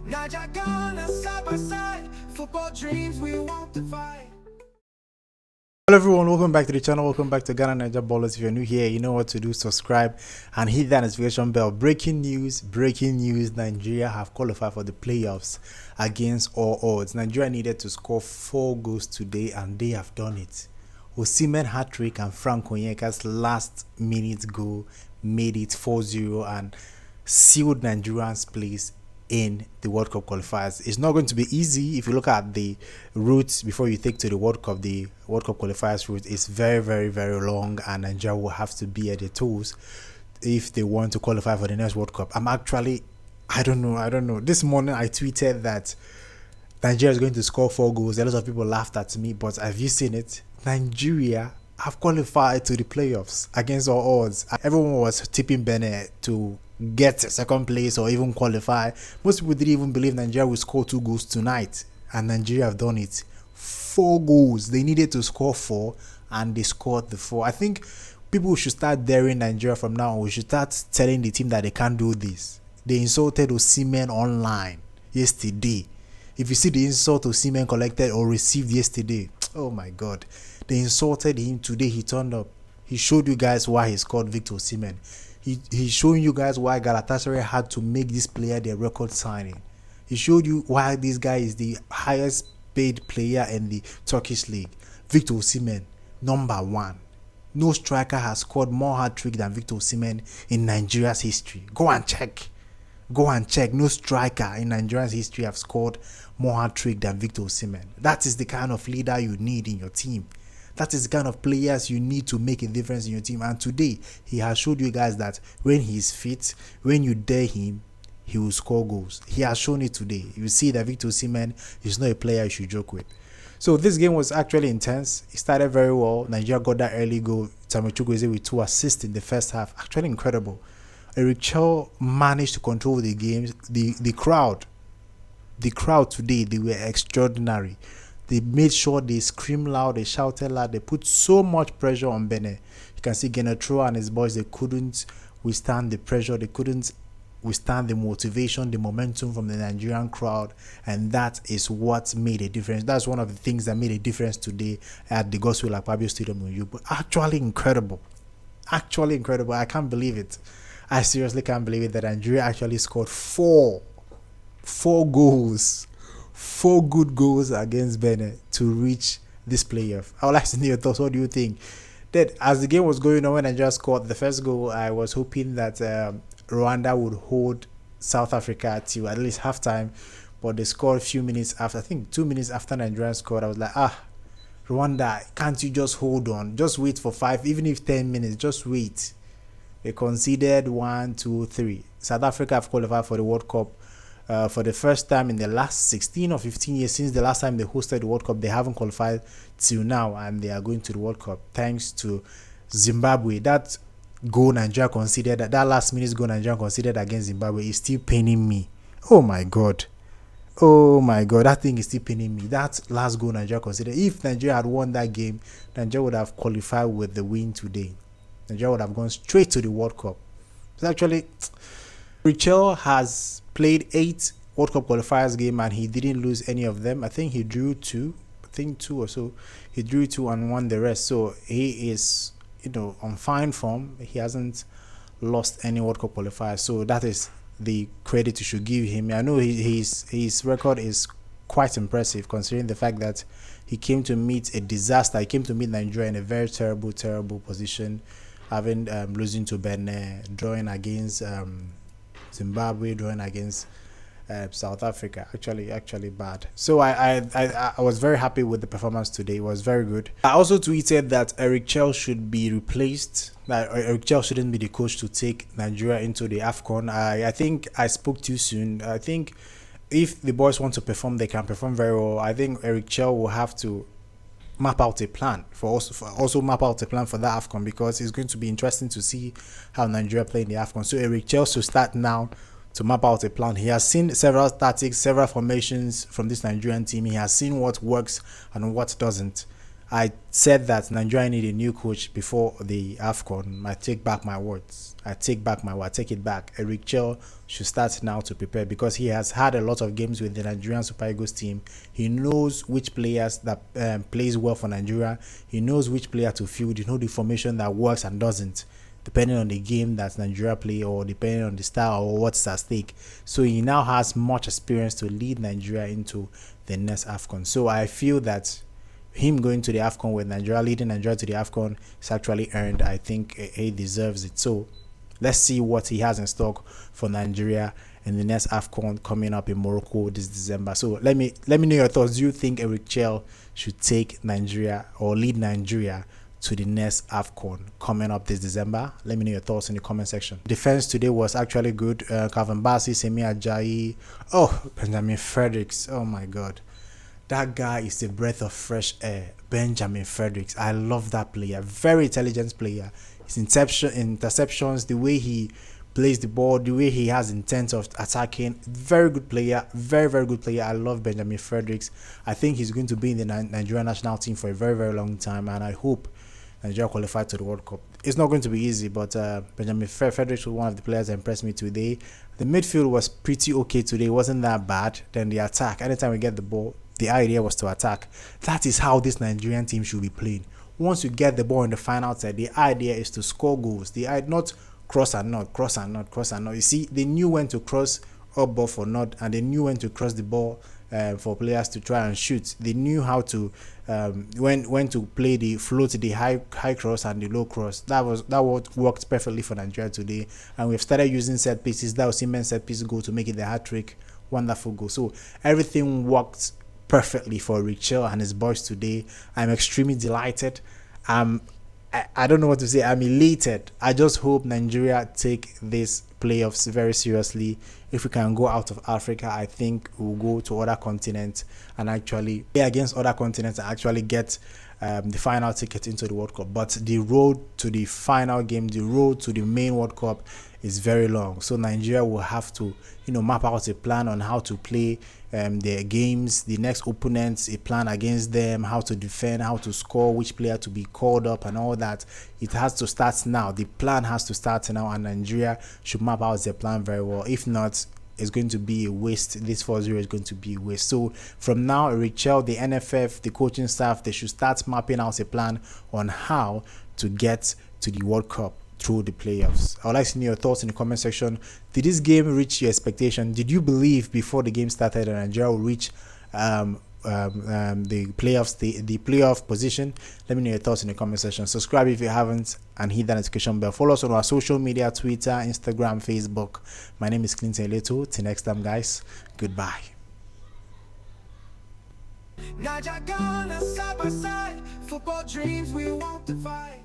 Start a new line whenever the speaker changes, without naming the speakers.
Naija Ghana side by side, football dreams we won't divide.
Hello everyone, welcome back to the channel. Welcome back to Ghana Naija Ballers. If you're new here, you know what to do. Subscribe and hit that notification bell. Breaking news, Nigeria have qualified for the playoffs against all odds. Nigeria needed to score 4 goals today and they have done it. Osimhen hat-trick and Frank Onyeka's last minute goal made it 4-0 and sealed Nigeria's place in the World Cup qualifiers. It's not going to be easy. If you look at the routes before you take to the World Cup qualifiers route is very long, and Nigeria will have to be at their toes if they want to qualify for the next World Cup. I don't know. This morning I tweeted that Nigeria is going to score 4 goals. A lot of people laughed at me, but have you seen it? Nigeria have qualified to the playoffs against all odds. Everyone was tipping Benin to get second place or even qualify. Most people didn't even believe Nigeria will score 2 goals tonight, and Nigeria have done it. 4 goals. They needed to score 4 and they scored the 4. I think people should start daring Nigeria from now on. We should start telling the team that they can't do this. They insulted Osimhen online yesterday. If you see the insult Osimhen collected or received yesterday, oh my god, they insulted him. Today he turned up. He showed you guys why he scored Victor Osimhen. He's showing you guys why Galatasaray had to make this player their record signing. He showed you why this guy is the highest paid player in the Turkish league. Victor Osimhen, number 1. No striker has scored more hat-trick than Victor Osimhen in Nigeria's history. Go and check. No striker in Nigeria's history have scored more hat-trick than Victor Osimhen. That is the kind of leader you need in your team. That is the kind of players you need to make a difference in your team. And today, he has showed you guys that when he's fit, when you dare him, he will score goals. He has shown it today. You see that Victor Osimhen is not a player you should joke with. So this game was actually intense. It started very well. Nigeria got that early goal. Samuel Chukwueze with 2 assists in the first half. Actually incredible. Eric Chell managed to control the games. The crowd today, they were extraordinary. They made sure they screamed loud, they shouted loud, they put so much pressure on Benin. You can see Genetro and his boys, they couldn't withstand the pressure, they couldn't withstand the motivation, the momentum from the Nigerian crowd, and that is what made a difference. That's one of the things that made a difference today at the Godswill Akpabio Stadium in Uyo. Actually incredible. I can't believe it. I seriously can't believe it that Nigeria actually scored 4 goals. 4 good goals against Benin to reach this playoff. I would like to know your thoughts. What do you think? That as the game was going on, when Nigeria scored the first goal, I was hoping that Rwanda would hold South Africa till at least halftime, but they scored a few minutes after. I think 2 minutes after Nigeria scored. I was like, Rwanda, can't you just hold on? Just wait for 5, even if 10 minutes. Just wait. They conceded 1, 2, 3. South Africa have qualified for the World Cup. For the first time in the last 16 or 15 years since the last time they hosted the World Cup. They haven't qualified till now, and they are going to the World Cup thanks to Zimbabwe. That goal Nigeria considered, that last minute goal Nigeria considered against Zimbabwe is still paining me. Oh my god, that thing is still paining me. That last goal Nigeria considered, if Nigeria had won that game, Nigeria would have qualified with the win today. Nigeria would have gone straight to the World Cup. So actually, Richel has played 8 World Cup qualifiers game and he didn't lose any of them. I think he drew 2. I think 2 or so. He drew 2 and won the rest. So he is, on fine form. He hasn't lost any World Cup qualifiers. So that is the credit you should give him. I know his record is quite impressive considering the fact that he came to meet a disaster. He came to meet Nigeria in a very terrible position, having losing to Benin, drawing against Zimbabwe, drawing against South Africa. Actually bad. So I was very happy with the performance today. It was very good. I also tweeted that Eric Chell should be replaced. That Eric Chell shouldn't be the coach to take Nigeria into the AFCON. I think I spoke too soon. I think if the boys want to perform, they can perform very well. I think Eric Chell will have to map out a plan also map out a plan for that AFCON, because it's going to be interesting to see how Nigeria play in the AFCON. So Eric Chell should start now to map out a plan. He has seen several tactics, several formations from this Nigerian team. He has seen what works and what doesn't. I said that Nigeria need a new coach before the AFCON. I take back my words. I take it back. Eric Chell should start now to prepare because he has had a lot of games with the Nigerian Super Eagles team. He knows which players that plays well for Nigeria. He knows which player to field. He knows the formation that works and doesn't, depending on the game that Nigeria play or depending on the style or what's at stake. So he now has much experience to lead Nigeria into the next AFCON. So I feel that him going to the AFCON with Nigeria, leading Nigeria to the AFCON, is actually earned. I think he deserves it. So let's see what he has in stock for Nigeria in the next AFCON coming up in Morocco this December. So let me know your thoughts. Do you think Eric Chell should take Nigeria or lead Nigeria to the next AFCON coming up this December? Let me know your thoughts in the comment section. Defense today was actually good. Calvin Bassey, Semi Ajayi, Benjamin Fredericks. Oh my God. That guy is a breath of fresh air. Benjamin Fredericks. I love that player. Very intelligent player. His interceptions, the way he plays the ball, the way he has intent of attacking. Very good player. Very, very good player. I love Benjamin Fredericks. I think he's going to be in the Nigerian national team for a very, very long time. And I hope Nigeria qualified to the World Cup. It's not going to be easy, but Benjamin Fredericks was one of the players that impressed me today. The midfield was pretty okay today. It wasn't that bad. Then the attack. Anytime we get the ball, the idea was to attack. That is how this Nigerian team should be playing. Once you get the ball in the final third, the idea is to score goals. Not cross and not, cross and not, cross and not. You see, they knew when to cross up ball for not, and they knew when to cross the ball for players to try and shoot. They knew how to when to play the float, the high cross and the low cross. That worked perfectly for Nigeria today, and we've started using set pieces. That Osimhen set piece goal to make it the hat trick. Wonderful goal. So everything worked perfectly for Richel and his boys today. I'm extremely delighted. I don't know what to say. I'm elated. I just hope Nigeria take this playoffs very seriously. If we can go out of Africa, I think we'll go to other continents and actually play against other continents and actually get the final ticket into the World Cup. But the road to the final game, the road to the main World Cup is very long. So Nigeria will have to, map out a plan on how to play their games, the next opponents, a plan against them, how to defend, how to score, which player to be called up and all that. It has to start now. The plan has to start now, and Nigeria should map out their plan very well. If not, it's going to be a waste. This 4-0 is going to be a waste. So from now, Richel, the NFF, the coaching staff, they should start mapping out a plan on how to get to the World Cup through the playoffs. I would like to know your thoughts in the comment section. Did this game reach your expectation? Did you believe before the game started that Nigeria will reach the playoffs, the playoff position? Let me know your thoughts in the comment section. Subscribe if you haven't and hit that notification bell. Follow us on our social media, Twitter, Instagram, Facebook. My name is Clinton Leto. Till next time, guys. Goodbye.
Nigeria, Ghana, side by side. Football dreams we won't divide.